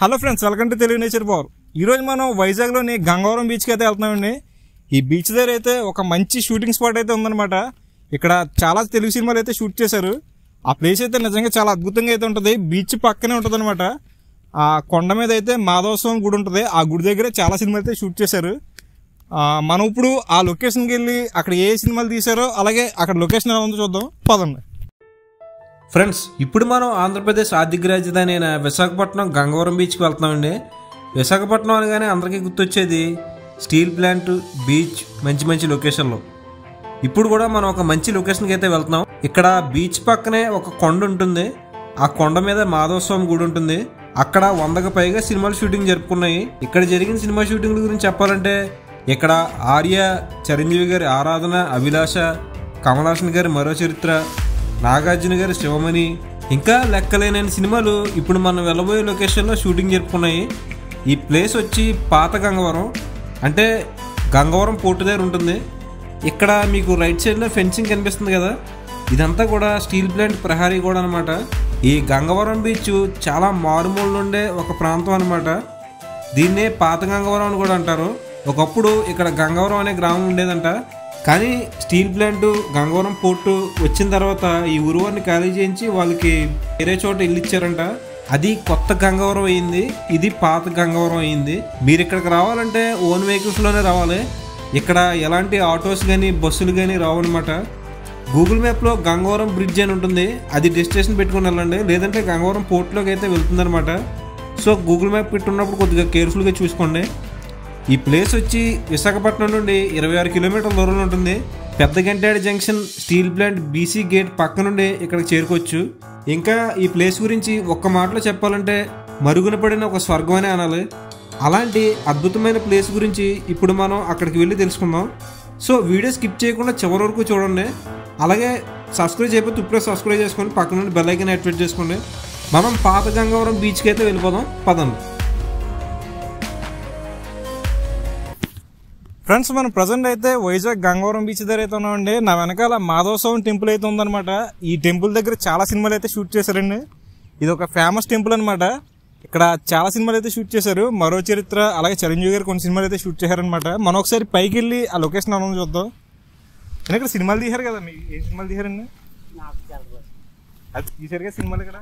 Hello friends, welcome to Telugu nature power. ఈరోజు మనం వైజాగ్లోని గంగవరం బీచ్కి అయితే వెళ్తున్నామండి. ఈ బీచ్ దగ్గర అయితే ఒక మంచి షూటింగ్ స్పాట్ అయితే ఉందన్నమాట. ఇక్కడ చాలా తెలుగు సినిమాలు అయితే షూట్ చేశారు. ఆ ప్లేస్ అయితే నిజంగా చాలా అద్భుతంగా అయితే ఉంటుంది. బీచ్ పక్కనే ఉంటుంది అనమాట. ఆ కొండ మీద అయితే మాధవస్వామి గుడి ఉంటుంది. ఆ గుడి దగ్గర చాలా సినిమాలు అయితే షూట్ చేశారు. మనం ఇప్పుడు ఆ లొకేషన్కి వెళ్ళి అక్కడ ఏ సినిమాలు తీశారో అలాగే అక్కడ లొకేషన్ ఎలా ఉందో చూద్దాం, పదండి. ఫ్రెండ్స్, ఇప్పుడు మనం ఆంధ్రప్రదేశ్ ఆర్థిక రాజధాని అయిన విశాఖపట్నం గంగవరం బీచ్కి వెళ్తున్నామండి. విశాఖపట్నం అనగానే అందరికీ గుర్తొచ్చేది స్టీల్ ప్లాంట్, బీచ్, మంచి మంచి లొకేషన్లు. ఇప్పుడు కూడా మనం ఒక మంచి లొకేషన్కి అయితే వెళ్తున్నాం. ఇక్కడ బీచ్ పక్కనే ఒక కొండ ఉంటుంది. ఆ కొండ మీద మాధవస్వామి గుడి ఉంటుంది. అక్కడ 100కు పైగా సినిమాలు షూటింగ్ జరుపుకున్నాయి. ఇక్కడ జరిగిన సినిమా షూటింగ్ల గురించి చెప్పాలంటే ఇక్కడ ఆర్య, చిరంజీవి గారి ఆరాధన, అభిలాష, కమల్ హాసన్ గారి మరో చరిత్ర, నాగార్జున గారి శివమణి, ఇంకా లెక్కలేనని సినిమాలు ఇప్పుడు మనం వెళ్ళబోయే లొకేషన్లో షూటింగ్ జరుపుకున్నాయి. ఈ ప్లేస్ వచ్చి పాత గంగవరం, అంటే గంగవరం పోర్టు దగ్గర ఉంటుంది. ఇక్కడ మీకు రైట్ సైడ్లో ఫెన్సింగ్ కనిపిస్తుంది కదా, ఇదంతా కూడా స్టీల్ ప్లాంట్ ప్రహారీ కూడా అనమాట. ఈ గంగవరం బీచ్ చాలా మారుమూల నుండే ఒక ప్రాంతం అనమాట. దీన్నే పాత గంగవరం అని కూడా అంటారు. ఒకప్పుడు ఇక్కడ గంగవరం అనే గ్రామం ఉండేదంట. కానీ స్టీల్ ప్లాంట్, గంగవరం పోర్టు వచ్చిన తర్వాత ఈ ఊరువారిని ఖాళీ చేయించి వాళ్ళకి వేరే చోట ఇల్లు ఇచ్చారంట. అది కొత్త గంగవరం అయింది, ఇది పాత గంగవరం అయింది. మీరు ఇక్కడికి రావాలంటే ఓన్ వెహికల్స్లోనే రావాలి. ఇక్కడ ఎలాంటి ఆటోస్ కానీ బస్సులు కానీ రావన్నమాట. గూగుల్ మ్యాప్లో గంగవరం బ్రిడ్జ్ అని ఉంటుంది, అది డెస్టినేషన్ పెట్టుకుని వెళ్ళండి. లేదంటే గంగవరం పోర్టులోకి అయితే వెళ్తుందనమాట. సో గూగుల్ మ్యాప్ పెట్టుకున్నప్పుడు కొద్దిగా కేర్ఫుల్గా చూసుకోండి. ఈ ప్లేస్ వచ్చి విశాఖపట్నం నుండి 26 కిలోమీటర్ల దూరంలో ఉంటుంది. Pedda Gantyada junction, steel plant, BC gate పక్క నుండి ఇక్కడికి చేరుకోవచ్చు. ఇంకా ఈ ప్లేస్ గురించి ఒక్క మాటలో చెప్పాలంటే మరుగున పడిన ఒక స్వర్గం అనే అనాలి. అలాంటి అద్భుతమైన ప్లేస్ గురించి ఇప్పుడు మనం అక్కడికి వెళ్ళి తెలుసుకుందాం. సో వీడియో స్కిప్ చేయకుండా చివరి వరకు చూడండి. అలాగే సబ్స్క్రైబ్ చేయకపోతే ఇప్పుడే సబ్స్క్రైబ్ చేసుకోండి, పక్క నుండి బెల్ ఐకాన్ యాక్టివేట్ చేసుకోండి. మనం పాత గంగవరం బీచ్కి అయితే వెళ్ళిపోదాం, పదండి. ఫ్రెండ్స్, మనం ప్రజెంట్ అయితే వైజాగ్ గంగవరం బీచ్ దగ్గర అయితే ఉన్నామండి. నా వెనకాల మాధవస్వామి టెంపుల్ అయితే ఉందన్నమాట. ఈ టెంపుల్ దగ్గర చాలా సినిమాలు అయితే షూట్ చేశారండి. ఇది ఒక ఫేమస్ టెంపుల్ అనమాట. ఇక్కడ చాలా సినిమాలు అయితే షూట్ చేశారు. మరో చరిత్ర, అలాగే చిరంజీవి గారు కొన్ని సినిమాలు అయితే షూట్ చేశారనమాట. మనం ఒకసారి పైకి వెళ్ళి ఆ లొకేషన్ ఎలా ఉందో చూద్దాం. నేను ఇక్కడ సినిమాలు తీశారు కదా, మీకు ఏ సినిమాలు తీశారండి? అది తీశారు కదా సినిమాలు ఇక్కడ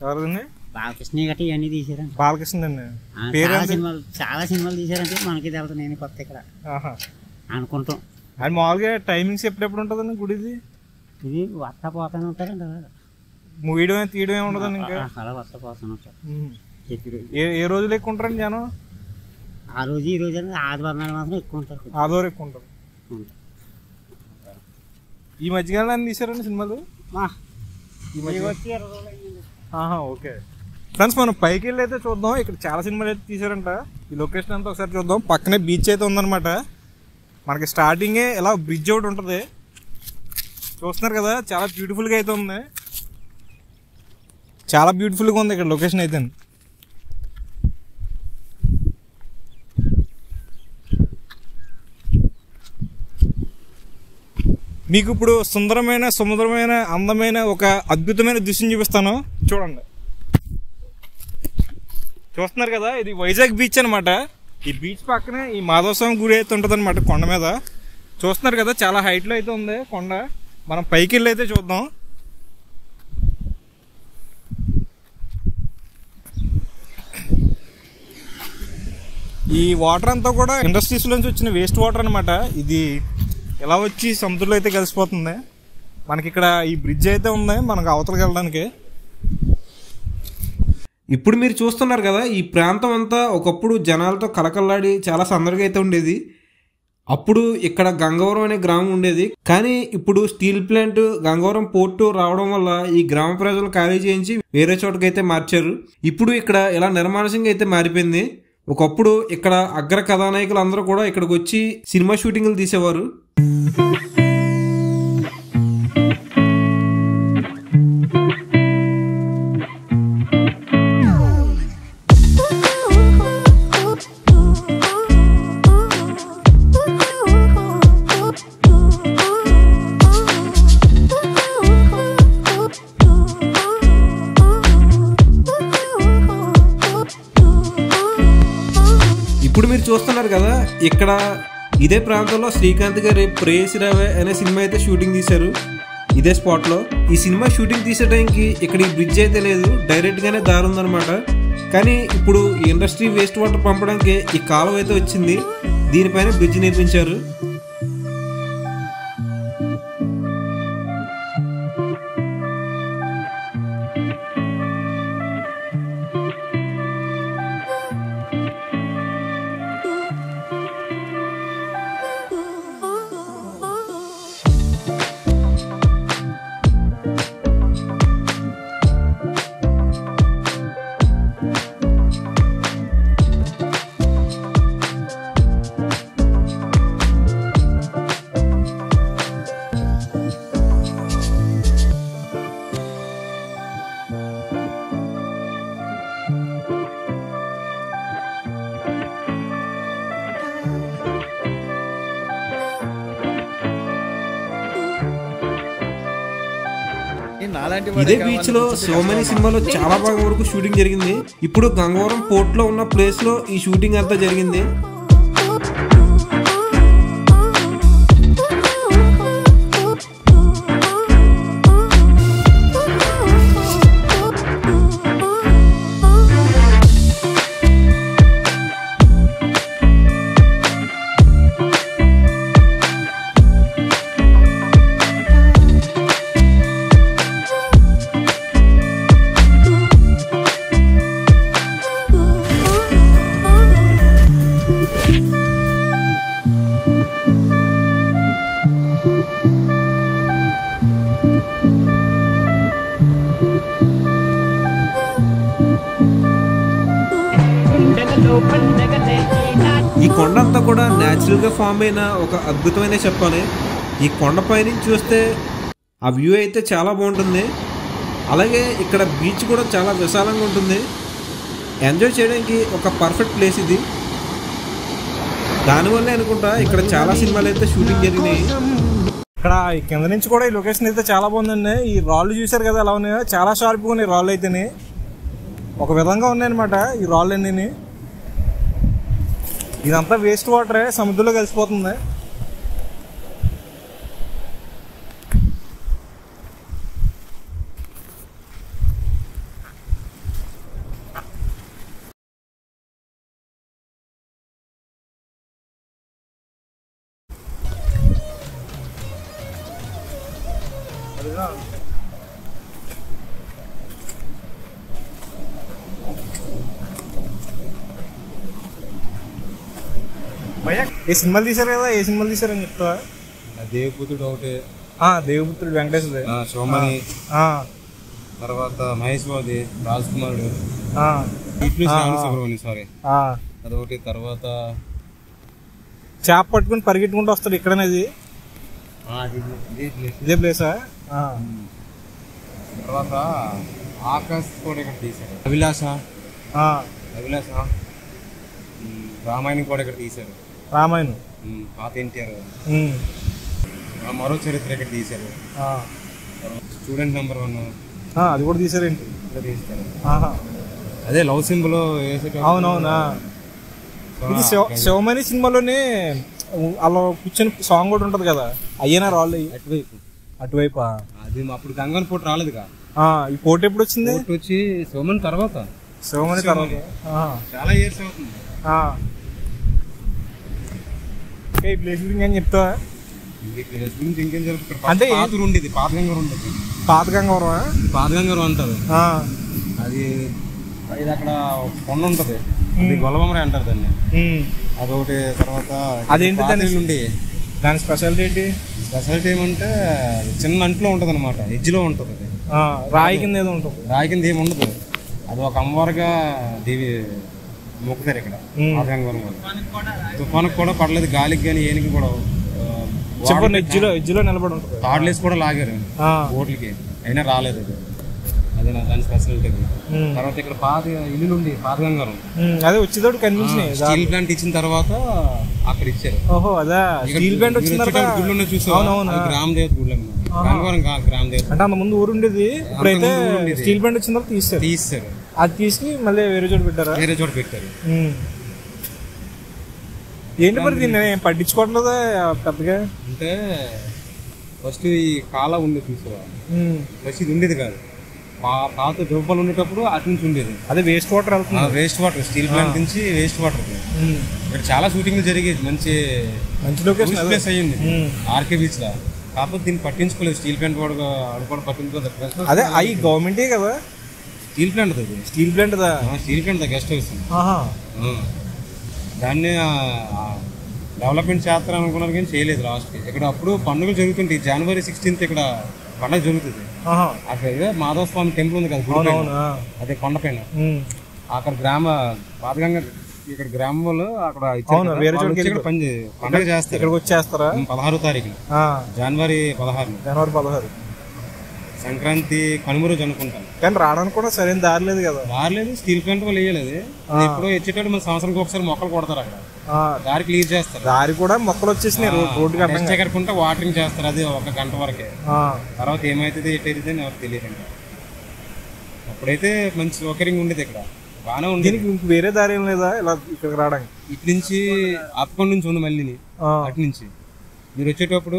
ఎవరిదండి? బాలకృష్ణ గట్టి ఇవన్నీ తీసారండి. బాలకృష్ణ అండి. చాలా సినిమాలు తీసారంటే మనకి తెలుసు. నేను కొత్త ఇక్కడ అనుకుంటాం. అది మామూలుగా టైమింగ్స్ ఎప్పుడెప్పుడు ఉంటుందండి గుడిది? ఇది వస్తా పోతానే ఉంటారండి. వీడియో తీయడం ఏముండదండి ఇంకా? అలా వస్తా పోతానే ఉంటారు. ఏ రోజులు ఎక్కువ ఉంటారండి జనం? ఆ రోజు ఈ రోజు ఆదివారం మాత్రం ఎక్కువ ఉంటారు. ఆదివారం ఎక్కువ ఉంటారు. ఈ మధ్యకాలం తీసారండి సినిమాలు? ఓకే ఫ్రెండ్స్, మనం పైకి వెళ్ళి అయితే చూద్దాం. ఇక్కడ చాలా సినిమాలు అయితే తీసారంట. ఈ లొకేషన్ అంతా ఒకసారి చూద్దాం. పక్కనే బీచ్ అయితే ఉందన్నమాట. మనకి స్టార్టింగే ఇలా బ్రిడ్జ్ ఒకటి ఉంటుంది, చూస్తున్నారు కదా. చాలా బ్యూటిఫుల్గా అయితే ఉంది, చాలా బ్యూటిఫుల్గా ఉంది ఇక్కడ లొకేషన్ అయితే. మీకు ఇప్పుడు సుందరమైన, సముద్రమైన, అందమైన ఒక అద్భుతమైన దృశ్యం చూపిస్తాను, చూడండి. చూస్తున్నారు కదా, ఇది వైజాగ్ బీచ్ అనమాట. ఈ బీచ్ పక్కనే ఈ మాధవస్వామి గుడి అయితే ఉంటుంది అనమాట, కొండ మీద. చూస్తున్నారు కదా, చాలా హైట్లో అయితే ఉంది కొండ. మనం పైకి వెళ్ళి అయితే చూద్దాం. ఈ వాటర్ అంతా కూడా ఇండస్ట్రీస్ నుంచి వచ్చిన వేస్ట్ వాటర్ అనమాట. ఇది ఇలా వచ్చి సముద్రంలో అయితే కలిసిపోతుంది. మనకి ఇక్కడ ఈ బ్రిడ్జ్ అయితే ఉంది మనకు అవతలకి వెళ్ళడానికి. ఇప్పుడు మీరు చూస్తున్నారు కదా, ఈ ప్రాంతం అంతా ఒకప్పుడు జనాలతో కలకల్లాడి చాలా సందడిగా అయితే ఉండేది. అప్పుడు ఇక్కడ గంగవరం అనే గ్రామం ఉండేది. కానీ ఇప్పుడు స్టీల్ ప్లాంట్, గంగవరం పోర్టు రావడం వల్ల ఈ గ్రామ ప్రజలు ఖాళీ చేయించి వేరే చోటకైతే మార్చారు. ఇప్పుడు ఇక్కడ ఇలా నిర్మానుషంగా అయితే మారిపోయింది. ఒకప్పుడు ఇక్కడ అగ్ర కథానాయకులు అందరూ కూడా ఇక్కడికి వచ్చి సినిమా షూటింగ్లు తీసేవారు. ఇప్పుడు మీరు చూస్తున్నారు కదా, ఇక్కడ ఇదే ప్రాంతంలో శ్రీకాంత్ గారి ప్రేయసి రావే అనే సినిమా అయితే షూటింగ్ తీశారు ఇదే స్పాట్లో. ఈ సినిమా షూటింగ్ తీసే టైంకి ఇక్కడ ఈ బ్రిడ్జ్ అయితే లేదు, డైరెక్ట్గానే దారి ఉందన్నమాట. కానీ ఇప్పుడు ఈ ఇండస్ట్రీ వేస్ట్ వాటర్ పంపడానికి ఈ కాలువ అయితే వచ్చింది, దీనిపైన బ్రిడ్జ్ నిర్మించారు. ఇదే బీచ్ లో సోమని సినిమాలో చాలా బాగా వరకు షూటింగ్ జరిగింది. ఇప్పుడు గంగవరం పోర్ట్ లో ఉన్న ప్లేస్ లో ఈ షూటింగ్ అంతా జరిగింది. ఈ కొండ అంతా కూడా న్యాచురల్ గా ఫామ్ అయిన ఒక అద్భుతమైన చెప్పాలి. ఈ కొండపై నుంచి చూస్తే ఆ వ్యూ అయితే చాలా బాగుంటుంది. అలాగే ఇక్కడ బీచ్ కూడా చాలా విశాలంగా ఉంటుంది. ఎంజాయ్ చేయడానికి ఒక పర్ఫెక్ట్ ప్లేస్ ఇది. దానివల్లే అనుకుంటా ఇక్కడ చాలా సినిమాలు అయితే షూటింగ్ జరిగినాయి. ఇక్కడ కింద నుంచి కూడా ఈ లొకేషన్ అయితే చాలా బాగుందండి. ఈ రాళ్ళు చూసారు కదా ఎలా ఉన్నాయో, చాలా షార్ప్గా ఉన్నాయి రాళ్ళు అయితేనే, ఒక విధంగా ఉన్నాయన్నమాట ఈ రాళ్ళు అన్నీ. ఇదంతా వేస్ట్ వాటరే, సముద్రంలో కలిసిపోతుంది. ఏ సినిమాలు తీశారు కదా, ఏ సినిమాలు తీశారని చెప్తా. దేవపుత్రుడు ఒకటి, దేవపుత్రుడు వెంకటేశ్వర, సోమని, తర్వాత మహేష్ బాబు, రాజ్ కుమారుడు, సుబ్రహ్మణ్యం, సారీ అదొకటి. తర్వాత చేప పట్టుకుని పరిగెట్టుకుంటూ వస్తాడు ఇక్కడనేది, ఇదే ప్లేసా. తర్వాత ఆకాశ్ కూడా ఇక్కడ తీశారు, అభిలాష, రామాయణం కూడా ఇక్కడ తీశారు, రామాయణం పాత ఎన్టీఆర్, మరో చరిత్ర ఇక్కడ తీశారు, స్టూడెంట్ నెంబర్ 1 అది కూడా తీశారేంటి, అదే లవ్ సింబల్. అవునవునా, ఇది శివమణి సినిమాలోనే అలా కూర్చొని సాంగ్ కూడా ఉంటది కదా, అయ్యేనా రాళ్ళు అటువైపు. అది అప్పుడు గంగన్ పోటీ రాలేదుగా, ఈ పోటీ ఎప్పుడు వచ్చింది? వచ్చి సోమని తర్వాత, శివమణి తర్వాత చాలా ఇయర్స్ అవుతుంది. ఈ ప్లేస్ గురించి అని చెప్తా ఇంకేం జరుగుతుంది అంటే ఉండేది పాత గంగవరం ఉండేది, పాత గంగవరం, పాత గంగవరం అంటారు. అది ఇది అక్కడ కొండ ఉంటది, అది గొల్లబొమ్మరే అంటారు దాన్ని, అదొకటి. తర్వాత అదేంటి నుండి దాని స్పెషాలిటీ ఏంటి? స్పెషాలిటీ ఏమంటే చిన్న అంట్లో ఉంటది అనమాట, ఎడ్జ్లో ఉంటది. అది రాయి కింద ఏదో ఉంటుంది, రాయి కింద ఏమి ఉండదు. అది ఒక అమ్మవారిగా దేవి మొక్కుతారు ఇక్కడ పాత గంగవరం. తుఫానికి కూడా పడలేదు, గాలికి కానీ ఏనికి కూడా ఎడ్జ్లో నిలబడి ఉంటుంది. తాడ్లేసి కూడా లాగారు బోట్లకి, అయినా రాలేదు. అదే దాని స్పెషాలిటీ. తర్వాత ఇక్కడ పాత ఇల్లు ఉండి పాత గంగవరం, అదే వచ్చేటప్పుడు కనిపించినాయి. స్టీల్ ప్లాంట్ ఇచ్చిన తర్వాత అక్కడ ఇచ్చారు. ఓహో అదే స్టీల్ ప్లాంట్ వచ్చిన తర్వాత గుళ్ళో చూసారు, గ్రామ దేవత గుళ్ళ గంగవరం గ్రామ దేవత అంటే అంత ముందు ఊరు ఉండేది, ఇప్పుడైతే స్టీల్ ప్లాంట్ వచ్చిన తర్వాత తీస్తారు. తీస్తారు, అది తీసుకుని మళ్ళీ వేరే చోట పెట్టారు. వేరే చోట పెట్టారు. ఏంటి మరి దీన్ని ఏం పట్టించుకోవట్లేదా పెద్దగా? అంటే ఫస్ట్ ఈ కాల ఉండేది చూసావా, ఫస్ట్ ఇది ఉండేది కాదు. పాత దుబ్బలు ఉండేటప్పుడు అటు నుంచి ఉండేది. అదే వేస్ట్ వాటర్ వెళ్తుంది. వేస్ట్ వాటర్, స్టీల్ ప్లాంట్ నుంచి వేస్ట్ వాటర్. ఇక్కడ చాలా షూటింగ్లు జరిగేది. మంచి లొకేషన్ ప్లేస్ అయ్యింది ఆర్కే బీచ్ లా. కాకపోతే దీన్ని పట్టించుకోలేదు. స్టీల్ ప్లాంట్ కూడా పట్టించుకోలేదు. అదే అవి గవర్నమెంటే కదా. Steel plant steel plant steel plant guest house. దాన్ని డెవలప్మెంట్ చేస్తారు అనుకున్నారు కానీ చేయలేదు లాస్ట్కి. ఇక్కడ అప్పుడు పండుగలు జరుగుతుంటాయి. జనవరి 16th ఇక్కడ పండుగ జరుగుతుంది. అక్కడ మాధవ స్వామి టెంపుల్ ఉంది కదా, అదే కొండపైన. అక్కడ పాతగంగా ఇక్కడ గ్రామంలో అక్కడ పండుగ చేస్తారు. ఇక్కడికి వచ్చేస్తారా 16వ తారీఖు, జనవరి 16. సంక్రాంతి కనుమ రోజు అనుకుంటాను. కానీ రావడానికి కూడా సరైన దారి లేదు కదా. దారి లేదు, స్టీల్ ప్లాంట్ వాళ్ళు వేయలేదు. ఇప్పుడు వచ్చేటప్పుడు మన సంవత్సరానికి ఒకసారి మొక్కలు కొడతారు. అక్కడ దారి క్లియర్ చేస్తారు. దారి కూడా మొక్కలు వచ్చేసినాయి రోడ్డు ఎక్కడికుంటే వాటరింగ్ చేస్తారు. అది 1 గంట వరకే. తర్వాత ఏమైతుంది ఎట్టయితే ఎవరికి తెలియదు. అప్పుడైతే మంచి సౌకర్యంగా ఉండేది. ఇక్కడ బాగానే ఉంది. వేరే దారి ఏం లేదా ఇలా ఇక్కడికి రావడానికి? ఇటు నుంచి అప్పకొండ నుంచి ఉంది మళ్ళీ. అటు నుంచి మీరు వచ్చేటప్పుడు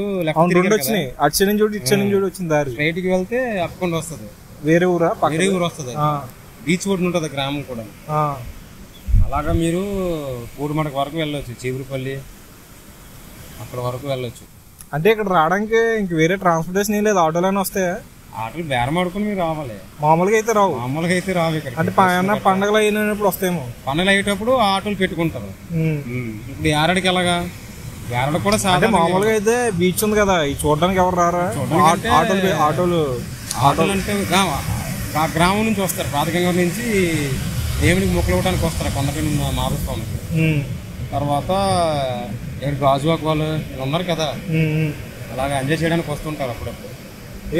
రెండు వచ్చినాయి. అటు సైడ్ నుంచి ఇటు సైడ్ నుంచి వచ్చింది దారి. స్ట్రైట్ కి వెళ్తే అప్పకొండ వస్తుంది. వేరే ఊరు వస్తుంది. బీచ్ ఒడ్డు ఉంటుంది గ్రామం కూడా. అలాగా మీరు పూడిమడక వరకు వెళ్ళొచ్చు. చీపురుపల్లి అక్కడ వరకు వెళ్ళొచ్చు. అంటే ఇక్కడ రావడానికి ఇంక వేరే ట్రాన్స్పోర్టేషన్ ఏం లేదు? ఆటోలోనే వస్తాయా? ఆటోలు బేరం ఆడుకుని మీరు రావాలి. మామూలుగా అయితే రావు. రావు ఇక్కడ. అంటే పండగలు అయినప్పుడు వస్తాయేమో. పండుగలు అయ్యేటప్పుడు ఆటోలు పెట్టుకుంటారు. ఇప్పుడు యారడికి ఎలాగా? యారడ కూడా మామూలుగా అయితే బీచ్ ఉంది కదా, ఈ చూడడానికి ఎవరు రారా? ఆటోలు అంటే గ్రామం నుంచి వస్తారు. పాతగంగ నుంచి దేవునికి మొక్కలు ఇవ్వడానికి వస్తారు కొండపైన మాధవస్వామికి. తర్వాత గాజువాక్ వాళ్ళు ఉన్నారు కదా, అలాగే ఎంజాయ్ చేయడానికి వస్తుంటారు అప్పుడప్పుడు.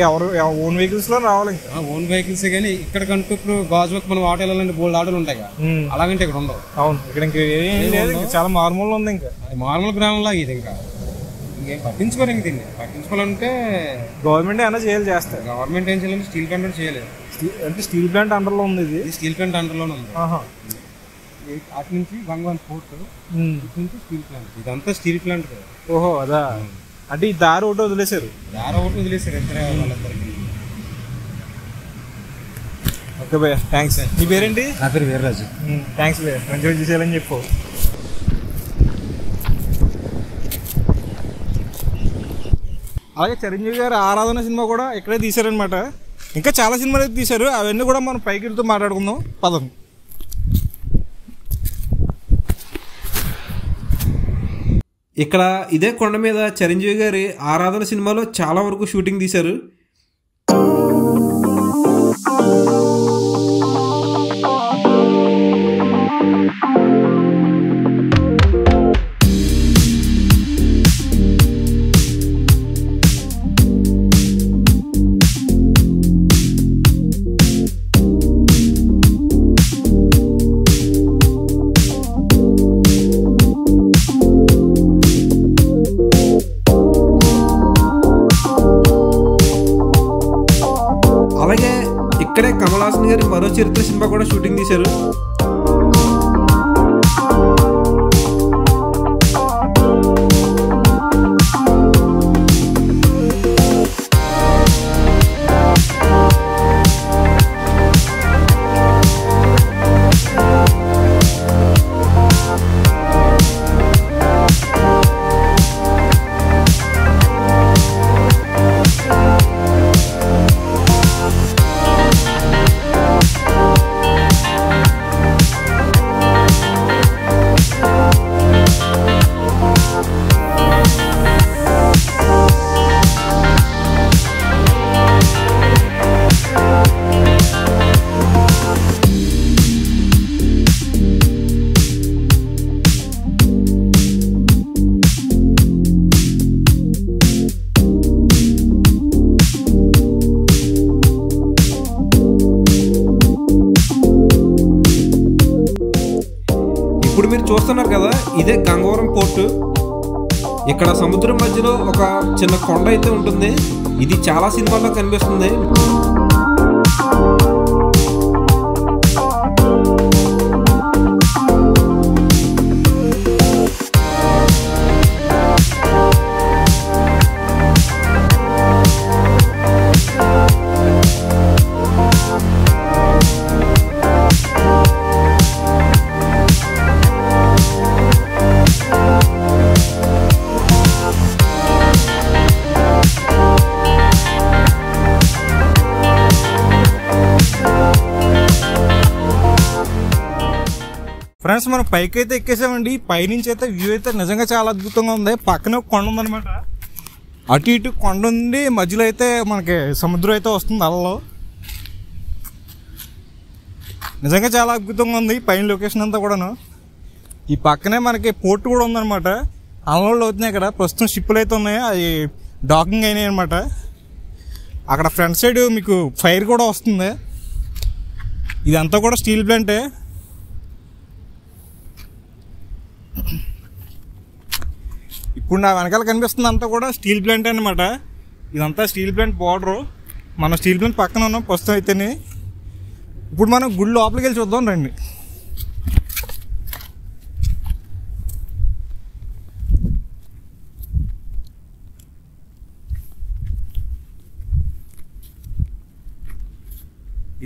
ఎవరు ఓన్ వెహికల్స్ లో రావాలి? Own vehicles. కానీ ఇక్కడికంటూ ఇప్పుడు గాజువాక్ మనం ఆటో వెళ్ళాలంటే బోల్డ్ ఆటోలు ఉంటాయి కదా, అలాగంటే ఇక్కడ ఉండవు. అవును, ఇక్కడ చాలా మారుమూల ఉంది. ఇంకా మారుమూల గ్రామంలో ఇది ఇంకా ఇంకేం పట్టించుకోరు. ఇంక దీన్ని పట్టించుకోవాలంటే గవర్నమెంట్ ఏమైనా చేస్తారు. గవర్నమెంట్ ఏం చేయాలంటే స్టీల్ ప్లాంట్ చేయలేదు. అంటే స్టీల్ ప్లాంట్ అండర్లో ఉంది. ఇది స్టీల్ ప్లాంట్ అండర్లోనే ఉంది. అటు నుంచి గంగవరం పోర్ట్, ఇటు నుంచి స్టీల్ ప్లాంట్. ఇదంతా స్టీల్ ప్లాంట్. ఓహో, అదా. అంటే ఈ దారి ఒకటి వదిలేశారు. ఇద్దరే వాళ్ళందరికీ. ఓకే భయ్య, థ్యాంక్స్. నీ పేరేంటి? నా పేరు వీర్రాజు. థ్యాంక్స్ భయ్య, మంచిగా చూసేయాలని చెప్పు. అలాగే చిరంజీవి గారు ఆరాధన సినిమా కూడా ఇక్కడే తీశారనమాట. ఇంకా చాలా సినిమాలు అయితే తీశారు. అవన్నీ కూడా మనం పైకి వెళ్తూ మాట్లాడుకుందాం. పదండి. ఇక్కడ ఇదే కొండ మీద చిరంజీవి గారి ఆరాధన సినిమాలో చాలా వరకు షూటింగ్ తీశారు. అలాగే ఇక్కడే కమల్ హాసన్ గారి మరో చరిత్ర సినిమా కూడా షూటింగ్ తీశారు. ఇప్పుడు మీరు చూస్తున్నారు కదా, ఇదే గంగవరం పోర్టు. ఇక్కడ సముద్రం మధ్యలో ఒక చిన్న కొండ అయితే ఉంటుంది. ఇది చాలా సినిమాల్లో కనిపిస్తుంది. ఫ్రెండ్స్ మనం పైకి అయితే ఎక్కేసామండి. పైనుంచి అయితే వ్యూ అయితే నిజంగా చాలా అద్భుతంగా ఉంది. పక్కనే ఒక కొండ ఉందన్నమాట. అటు ఇటు కొండ ఉంది, మధ్యలో అయితే మనకి సముద్రం అయితే వస్తుంది అలలో. నిజంగా చాలా అద్భుతంగా ఉంది పైన లొకేషన్ అంతా కూడాను. ఈ పక్కనే మనకి పోర్ట్ కూడా ఉందన్నమాట. అలలు అవుతున్నాయి ఇక్కడ. ప్రస్తుతం షిప్పులు అయితే ఉన్నాయి, అవి డాకింగ్ అయినాయి అనమాట. అక్కడ ఫ్రంట్ సైడ్ మీకు ఫైర్ కూడా వస్తుంది. ఇదంతా కూడా స్టీల్ ప్లాంటే. ఇప్పుడు నా వెనకాల కనిపిస్తుంది అంతా కూడా స్టీల్ ప్లాంట్ అనమాట. ఇదంతా స్టీల్ ప్లాంట్ బార్డరు. మనం స్టీల్ ప్లాంట్ పక్కన ఉన్నాం ప్రస్తుతం అయితేనే. ఇప్పుడు మనం గుడి లోపలికి వెళ్ళి చూద్దాం రండి.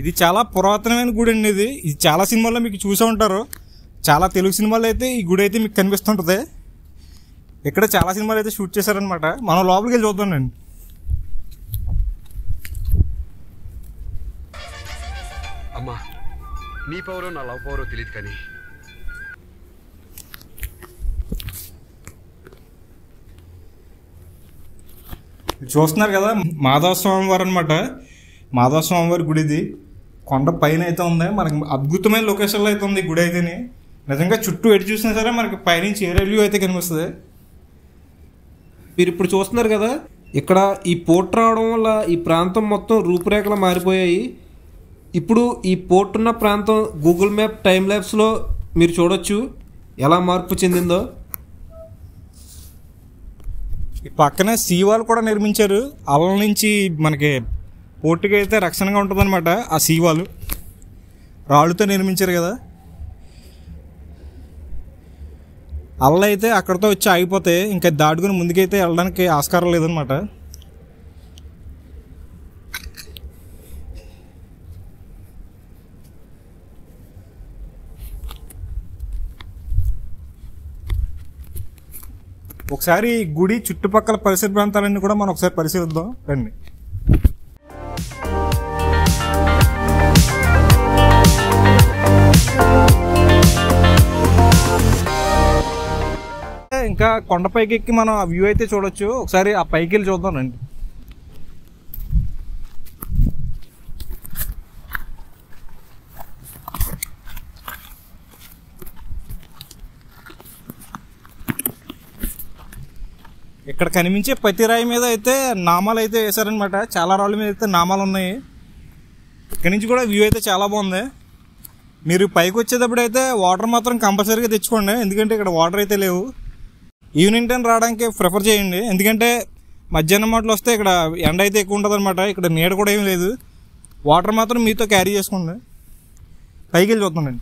ఇది చాలా పురాతనమైన గుడి అండి. ఇది చాలా సినిమాల్లో మీకు చూసే ఉంటారు. చాలా తెలుగు సినిమాల్లో అయితే ఈ గుడి అయితే మీకు కనిపిస్తుంటుంది. ఇక్కడ చాలా సినిమాలు అయితే షూట్ చేశారనమాట. మనం లోపలికి వెళ్ళి చూద్దాం అండి. అమ్మా, నీ పవరో నా లవ్ పవరో తెలియదు కానీ చూస్తున్నారు కదా, మాధవ స్వామి వారు అనమాట. మాధవ స్వామి వారి గుడి ఇది. కొండ పైన అయితే ఉంది. మనకి అద్భుతమైన లొకేషన్లో అయితే ఉంది ఈ గుడి అయితేనే. నిజంగా చుట్టూ ఎటు చూసినా సరే మనకి పైనుంచి ఏరియల్ వ్యూ అయితే కనిపిస్తుంది. మీరు ఇప్పుడు చూస్తున్నారు కదా, ఇక్కడ ఈ పోర్ట్ రావడం వల్ల ఈ ప్రాంతం మొత్తం రూపురేఖలు మారిపోయాయి. ఇప్పుడు ఈ పోర్ట్ ఉన్న ప్రాంతం గూగుల్ మ్యాప్ టైం ల్యాబ్స్లో మీరు చూడొచ్చు ఎలా మార్పు చెందిందో. ఈ పక్కనే సీవాల్ కూడా నిర్మించారు. అలల నుంచి మనకి పోర్టుకి అయితే రక్షణగా ఉంటుంది అనమాట. ఆ సీవాలు రాళ్ళుతో నిర్మించారు కదా. అలలు అయితే అక్కడితో వచ్చి ఆగిపోతే ఇంకా దాటుకుని ముందుకైతే వెళ్ళడానికి ఆస్కారం లేదనమాట. ఒకసారి గుడి చుట్టుపక్కల పరిసర ప్రాంతాలన్నీ కూడా మనం ఒకసారి పరిశీలిద్దాం రండి. ఇంకా కొండపైకి ఎక్కి మనం ఆ వ్యూ అయితే చూడొచ్చు. ఒకసారి ఆ పైకి వెళ్ళి చూద్దాం రండి. ఇక్కడ కనిపించే ప్రతి రాయి మీద అయితే నామాలు అయితే వేశారనమాట. చాలా రాళ్ళ మీద అయితే నామాలు ఉన్నాయి. ఇక్కడి నుంచి కూడా వ్యూ అయితే చాలా బాగుంది. మీరు పైకి వచ్చేటప్పుడు అయితే వాటర్ మాత్రం కంపల్సరీగా తెచ్చుకోండి, ఎందుకంటే ఇక్కడ వాటర్ అయితే లేవు. ఈవినింగ్ టైం రావడానికి ప్రిఫర్ చేయండి, ఎందుకంటే మధ్యాహ్నం మాటలు వస్తే ఇక్కడ ఎండ అయితే ఎక్కువ ఉంటుంది అనమాట. ఇక్కడ నీడ కూడా ఏం లేదు. వాటర్ మాత్రం మీతో క్యారీ చేసుకోండి. పైకి వెళ్ళి చూద్దామండి.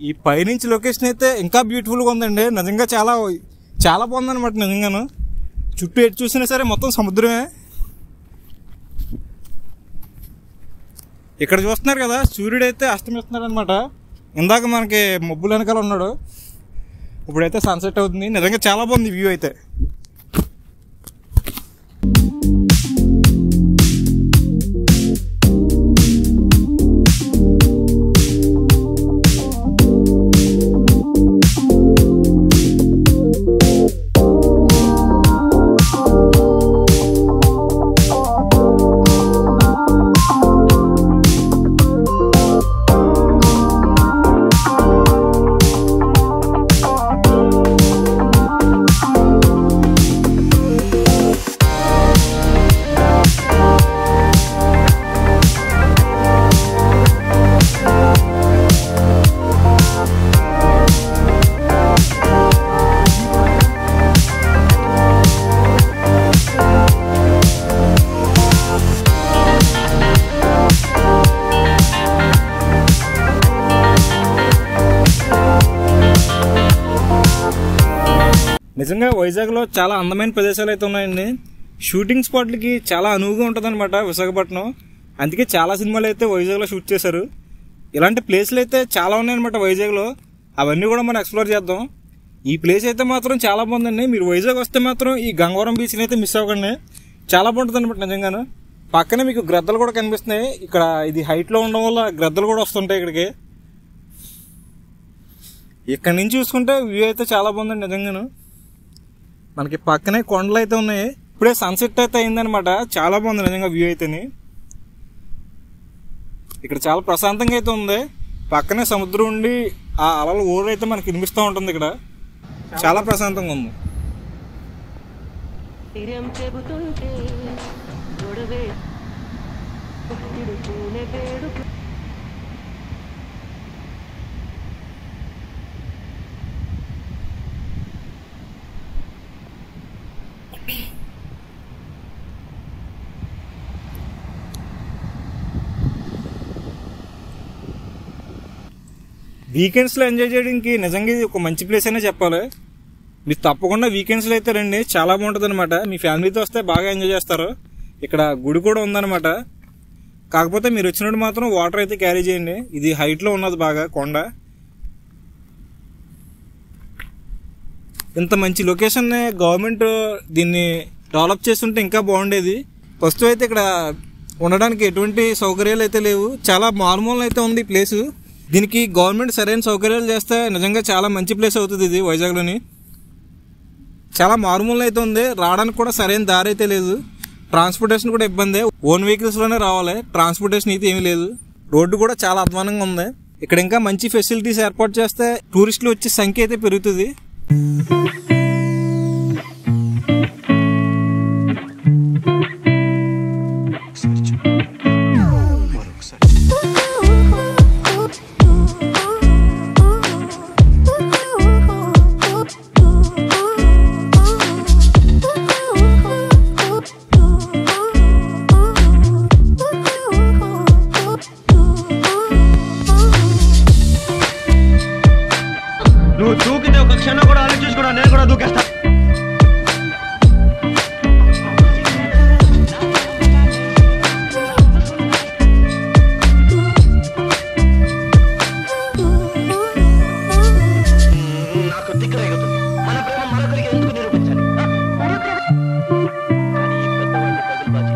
ఈ పైనుంచి లొకేషన్ అయితే ఇంకా బ్యూటిఫుల్గా ఉందండి. నిజంగా చాలా చాలా బాగుందన్నమాట. నిజంగాను చుట్టూ ఎటు చూసినా సరే మొత్తం సముద్రమే. ఇక్కడ చూస్తున్నారు కదా, సూర్యుడు అయితే అస్తమిస్తున్నాడు అనమాట. ఇందాక మనకి మబ్బుల వెనకాల ఉన్నాడు, ఇప్పుడైతే సన్సెట్ అవుతుంది. నిజంగా చాలా బాగుంది వ్యూ అయితే. నిజంగా వైజాగ్లో చాలా అందమైన ప్రదేశాలు అయితే ఉన్నాయండి. షూటింగ్ స్పాట్లకి చాలా అనువుగా ఉంటుంది అనమాట విశాఖపట్నం. అందుకే చాలా సినిమాలు అయితే వైజాగ్లో షూట్ చేశారు. ఇలాంటి ప్లేస్లు అయితే చాలా ఉన్నాయన్నమాట వైజాగ్లో. అవన్నీ కూడా మనం ఎక్స్ప్లోర్ చేద్దాం. ఈ ప్లేస్ అయితే మాత్రం చాలా బాగుందండి. మీరు వైజాగ్ వస్తే మాత్రం ఈ గంగవరం బీచ్ని అయితే మిస్ అవ్వకండి. చాలా బాగుంటుంది అనమాట నిజంగాను. పక్కనే మీకు గ్రద్దలు కూడా కనిపిస్తున్నాయి. ఇక్కడ ఇది హైట్లో ఉండడం వల్ల గ్రద్దలు కూడా వస్తుంటాయి ఇక్కడికి. ఇక్కడ నుంచి చూసుకుంటే వ్యూ అయితే చాలా బాగుందండి నిజంగాను. మనకి పక్కనే కొండలు అయితే ఉన్నాయి. ఇప్పుడే సన్సెట్ అయితే అయిందనమాట. చాలా బాగుంది నిజంగా వ్యూ అయితేని. ఇక్కడ చాలా ప్రశాంతంగా అయితే ఉంది. పక్కనే సముద్రం ఉండి ఆ అలల ఊరు అయితే మనకి వినిపిస్తూ ఉంటుంది. ఇక్కడ చాలా ప్రశాంతంగా ఉంది. వీకెండ్స్లో ఎంజాయ్ చేయడానికి నిజంగా ఇది ఒక మంచి ప్లేస్ అనే చెప్పాలి. మీరు తప్పకుండా వీకెండ్స్లో అయితే రండి. చాలా బాగుంటుంది అనమాట. మీ ఫ్యామిలీతో వస్తే బాగా ఎంజాయ్ చేస్తారు. ఇక్కడ గుడి కూడా ఉందన్నమాట. కాకపోతే మీరు వచ్చినప్పుడు మాత్రం వాటర్ అయితే క్యారీ చేయండి. ఇది హైట్లో ఉన్నది బాగా కొండ. ఇంత మంచి లొకేషన్ గవర్నమెంట్ దీన్ని డెవలప్ చేస్తుంటే ఇంకా బాగుండేది. ఫస్ట్ అయితే ఇక్కడ ఉండడానికి ఎటువంటి సౌకర్యాలు అయితే లేవు. చాలా మారుమూలన అయితే ఉంది ఈ ప్లేసు. దీనికి గవర్నమెంట్ సరైన సౌకర్యాలు చేస్తే నిజంగా చాలా మంచి ప్లేస్ అవుతుంది ఇది వైజాగ్లోని. చాలా మారుమూలన అయితే ఉంది. రావడానికి కూడా సరైన దారి అయితే లేదు. ట్రాన్స్పోర్టేషన్ కూడా ఇబ్బంది. ఓన్ వెహికల్స్లోనే రావాలి. ట్రాన్స్పోర్టేషన్ అయితే ఏమీ లేదు. రోడ్డు కూడా చాలా అధ్వానంగా ఉంది. ఇక్కడ ఇంకా మంచి ఫెసిలిటీస్ ఏర్పాటు చేస్తే టూరిస్టులు వచ్చే సంఖ్య అయితే పెరుగుతుంది. నువ్వు దూకితే ఒక క్షణం కూడా ఆలోచించుకోవడం నేను కూడా దూకేస్తా. నాకు దిక్కురేగుతుంది. మన ప్రేమ మరొకరికి ఎందుకు నిరూపించాలి? కానీ ఈ పెద్దవాళ్ళు పగులు బాజీ.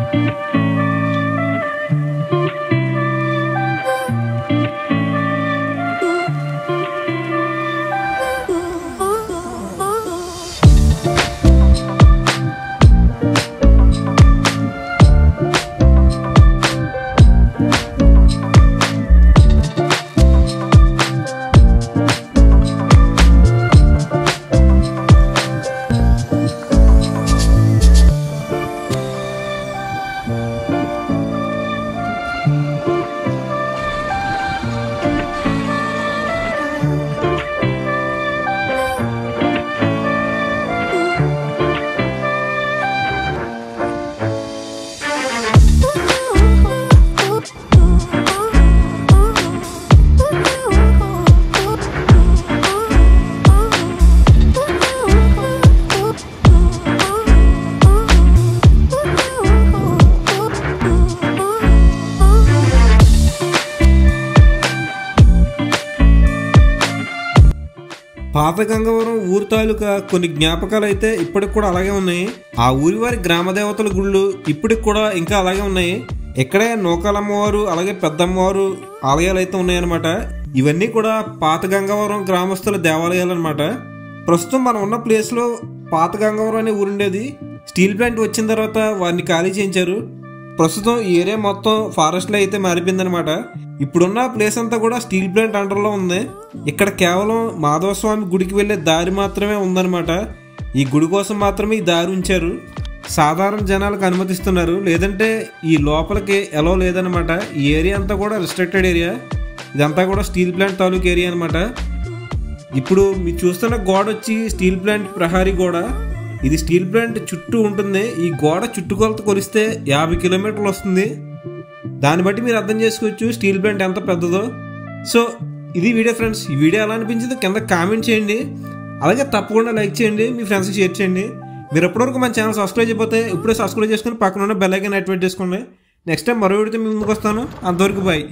పాత గంగవరం ఊరు తాలూకా కొన్ని జ్ఞాపకాలు అయితే ఇప్పటికి కూడా అలాగే ఉన్నాయి. ఆ ఊరి వారి గ్రామదేవతల గుళ్ళు ఇప్పటికి కూడా ఇంకా అలాగే ఉన్నాయి. ఇక్కడే నూకాలమ్మవారు అలాగే పెద్దమ్మవారు ఆలయాలు అయితే ఉన్నాయన్నమాట. ఇవన్నీ కూడా పాత గంగవరం గ్రామస్తుల దేవాలయాలు అనమాట. ప్రస్తుతం మనం ఉన్న ప్లేస్లో పాత గంగవరం అనే ఊరుండేది. స్టీల్ ప్లాంట్ వచ్చిన తర్వాత వారిని ఖాళీ చేయించారు. ప్రస్తుతం ఈ ఏరియా మొత్తం ఫారెస్ట్లో అయితే మారిపోయిందనమాట. ఇప్పుడున్న ప్లేస్ అంతా కూడా స్టీల్ ప్లాంట్ అండర్లో ఉంది. ఇక్కడ కేవలం మాధవస్వామి గుడికి వెళ్ళే దారి మాత్రమే ఉందన్నమాట. ఈ గుడి కోసం మాత్రమే ఈ దారి ఉంచారు. సాధారణ జనాలకు అనుమతిస్తున్నారు, లేదంటే ఈ లోపలికి ఎలో లేదనమాట. ఈ ఏరియా అంతా కూడా రిస్ట్రిక్టెడ్ ఏరియా. ఇదంతా కూడా స్టీల్ ప్లాంట్ తాలూకు ఏరియా అనమాట. ఇప్పుడు మీరు చూస్తున్న గోడ వచ్చి స్టీల్ ప్లాంట్ ప్రహారీ గోడ. ఇది స్టీల్ ప్లాంట్ చుట్టూ ఉంటుంది. ఈ గోడ చుట్టుకొలత కొలిస్తే 50 కిలోమీటర్లు వస్తుంది. దాన్ని బట్టి మీరు అర్థం చేసుకోవచ్చు స్టీల్ ప్లాంట్ ఎంత పెద్దదో. సో ఇది వీడియో ఫ్రెండ్స్. ఈ వీడియో ఎలా అనిపించిందో కింద కామెంట్ చేయండి. అలాగే తప్పకుండా లైక్ చేయండి, మీ ఫ్రెండ్స్కి షేర్ చేయండి. మీరు ఎప్పటివరకు మన ఛానల్ సబ్స్క్రైబ్ అయిపోతే ఇప్పుడే సబ్స్క్రైబ్ చేసుకుని పక్కన ఉన్న బెల్ ఐకాన్ యాక్టివేట్ చేసుకోండి. నెక్స్ట్ టైం మరో వీడియోతో మీ ముందుకు వస్తాను. అంతవరకు బాయ్.